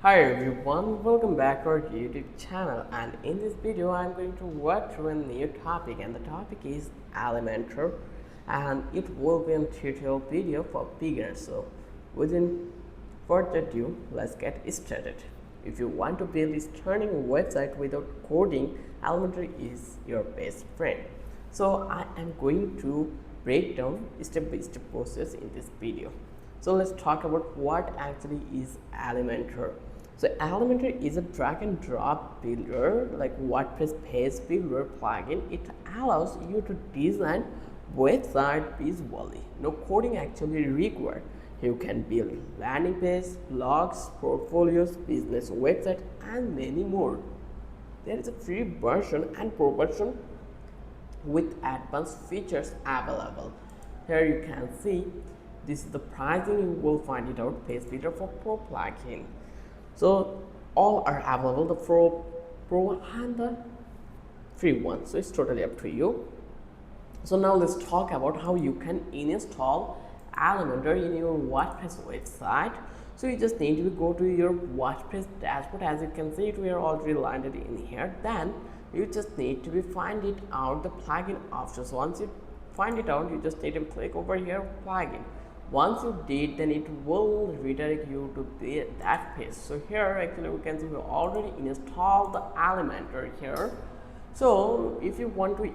Hi everyone, welcome back to our YouTube channel, and in this video I'm going to walk through a new topic, and the topic is Elementor, and it will be a tutorial video for beginners. So without further ado, let's get started. If you want to build a stunning website without coding, Elementor is your best friend. So I am going to break down step-by-step process in this video. So let's talk about what actually is Elementor. So Elementor is a drag and drop builder, like WordPress page builder plugin. It allows you to design website visually. No coding actually required. You can build landing pages, blogs, portfolios, business website, and many more. There is a free version and pro version with advanced features available. Here you can see this is the pricing. You will find it out page builder for pro plugin. So all are available, the pro and the free one, so it's totally up to you. So now let's talk about how you can install Elementor in your WordPress website. So you just need to go to your WordPress dashboard. As you can see, we are already landed in here. Then you just need to find it out the plugin options. Once you find it out, you just need to click over here plugin. Once you did, then it will redirect you to that page. So here actually we can see we already installed the Elementor here. So if you want to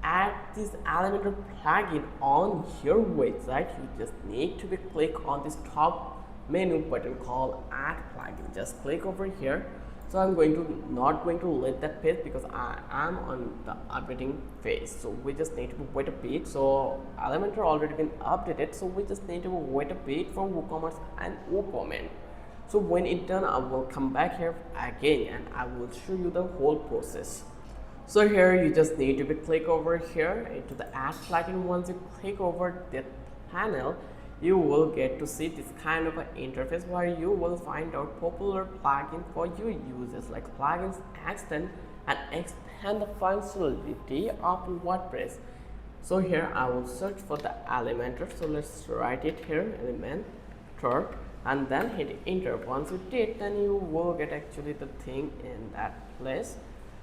add this Elementor plugin on your website, you just need to click on this top menu button called add plugin. Just click over here. So I'm not going to let that page because I am on the updating phase. So we just need to wait a bit. So Elementor already been updated, so we just need to wait a bit for WooCommerce and WooComment. So when it's done, I will come back here again and I will show you the whole process. So here you just need to click over here into the add plugin. Once you click over that panel, you will get to see this kind of an interface where you will find out popular plugins for your users, like plugins extend and expand the functionality of WordPress. So here I will search for the Elementor. So let's write it here, Elementor, and then hit enter. Once you did, then you will get actually the thing in that place.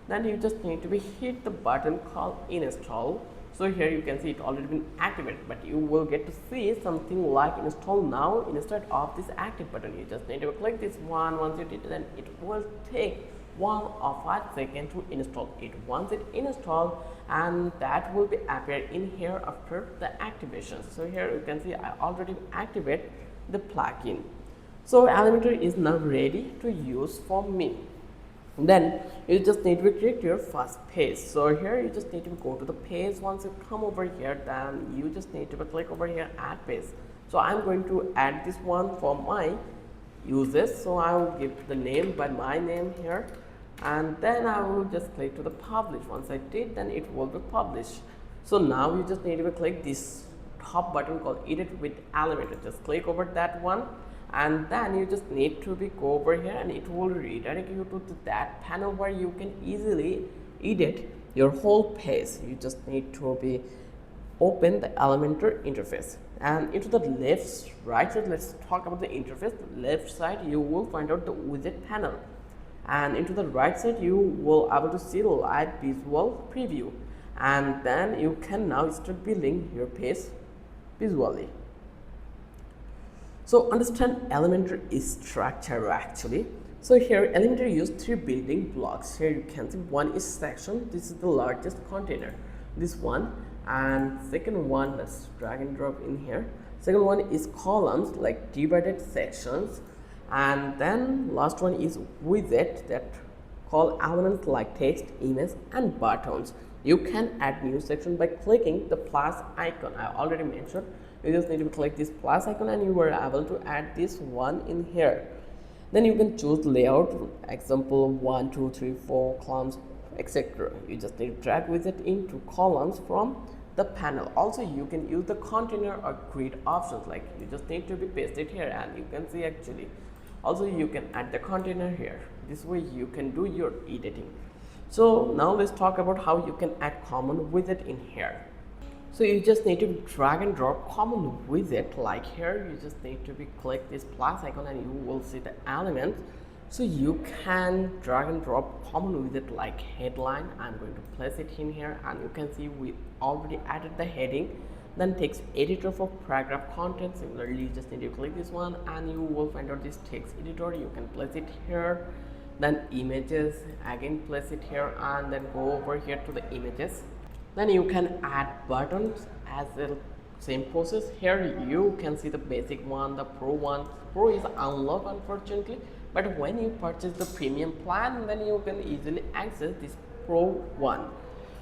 Then you just need to hit the button called install. So here you can see it already been activated, but you will get to see something like install now instead of this active button. You just need to click this one. Once you did, then it will take 1 or 5 seconds to install it. Once it installed, and that will be appear in here after the activation. So here you can see I already activate the plugin. So Elementor is now ready to use for me. Then you just need to create your first page. So here you just need to go to the page. Once you come over here, then you just need to click over here add page. So I'm going to add this one for my users. So I will give the name by my name here, and then I will just click to the publish. Once I did, then it will be published. So now you just need to click this top button called edit with Elementor. Just click over that one, and then you just need to go over here and it will redirect you to that panel where you can easily edit your whole page. You just need to open the Elementor interface, and into the right side, let's talk about the interface. Left side you will find out the widget panel, and into the right side you will able to see the live visual preview, and then you can now start building your page visually. So understand Elementor is structure actually. So here Elementor used 3 building blocks. Here you can see one is section. This is the largest container. This one, and second one, let's drag and drop in here. Second one is columns, like divided sections, and then last one is widget that call elements like text, image, and buttons. You can add new section by clicking the plus icon. I already mentioned. You just need to click this plus icon and you were able to add this one in here. Then you can choose layout, example 1, 2, 3, 4 columns, etc. You just need to drag widget into columns from the panel. Also you can use the container or grid options, like you just need to paste it here, and you can see actually also you can add the container here. This way you can do your editing. So now let's talk about how you can add common widget in here. So you just need to drag and drop common widget, like here you just need to click this plus icon and you will see the element So you can drag and drop common widget like headline. I'm going to place it in here, and you can see we already added the heading. Then text editor for paragraph content. Similarly, you just need to click this one and you will find out this text editor. You can place it here. Then images, again place it here, and then go over here to the images. Then you can add buttons as the same process. Here you can see the basic one, the pro one. Pro is unlocked unfortunately, but when you purchase the premium plan, then you can easily access this pro one.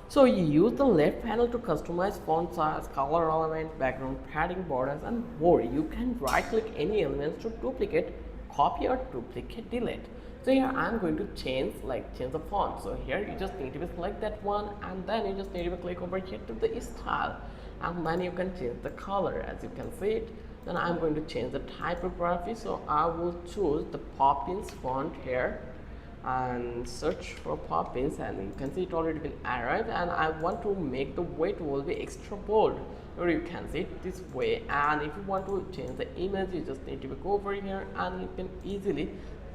So you use the left panel to customize font size, color element, background padding, borders, and more. You can right click any elements to duplicate, copy, or duplicate, delete. So here I'm going to change the font. So here you just need to select that one, and then you just need to click over here to the style, and then you can change the color as you can see it. Then I'm going to change the typography, so I will choose the Poppins font here and search for Poppins, and you can see it already been arrived, and I want to make the weight will be extra bold, or you can see it this way. And if you want to change the image, you just need to go over here and you can easily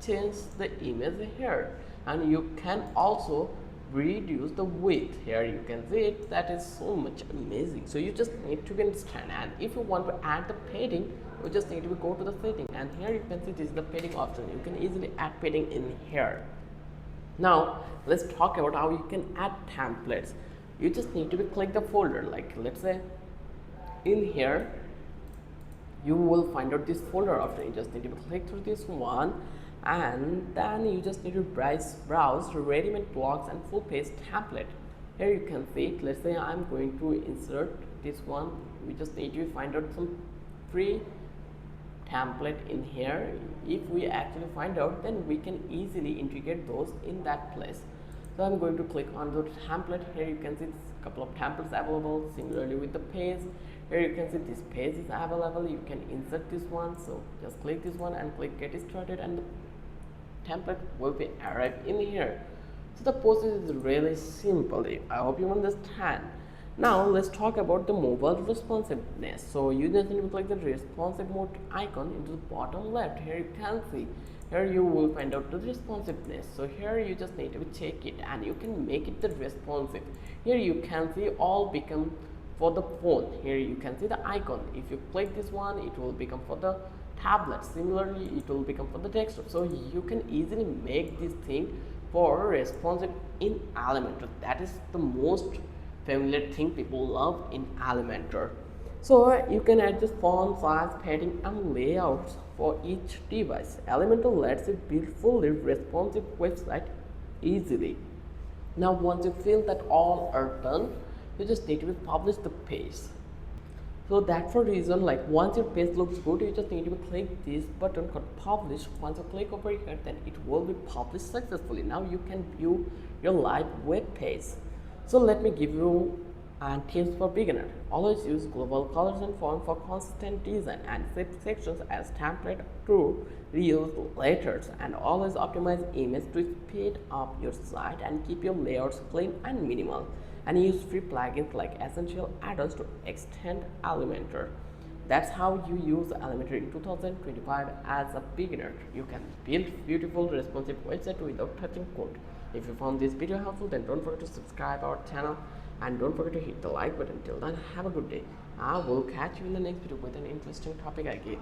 change the image here, and you can also reduce the width. Here you can see it, that is so much amazing. So you just need to understand. And if you want to add the padding, you just need to go to the setting, and here you can see this is the padding option. You can easily add padding in here. Now let's talk about how you can add templates. You just need to click the folder, like let's say in here you will find out this folder option. You just need to click through this one, and then you just need to browse ready-made blogs and full page template. Here you can see it. Let's say I'm going to insert this one. We just need to find out some free template in here. If we actually find out, then we can easily integrate those in that place. So I'm going to click on the template. Here you can see a couple of templates available. Similarly with the page, here you can see this page is available. You can insert this one, so just click this one and click get started, and the template will be arrived in here. So the process is really simple. I hope you understand. Now let's talk about the mobile responsiveness. So you just need to click the responsive mode icon into the bottom left. Here you can see, here you will find out the responsiveness. So here you just need to check it, and you can make it the responsive. Here you can see all become for the phone. Here you can see the icon. If you click this one, it will become for the tablet. Similarly, it will become for the desktop. So you can easily make this thing for responsive in Elementor. That is the most familiar thing people love in Elementor. So you can adjust font size, padding, and layouts for each device. Elementor lets you build fully responsive website easily. Now once you feel that all are done, you just need to publish the page. So that's for reason, like once your page looks good, you just need to click this button called publish. Once you click over here, then it will be published successfully. Now you can view your live web page. So let me give you tips for beginner. Always use global colors and font for consistent design, and set sections as template to reuse letters, and always optimize image to speed up your site and keep your layouts clean and minimal, and use free plugins like essential add-ons to extend Elementor. That's how you use Elementor in 2025 as a beginner. You can build beautiful responsive website without touching code. If you found this video helpful, then don't forget to subscribe our channel, and don't forget to hit the like button. Till then, have a good day. I will catch you in the next video with an interesting topic again.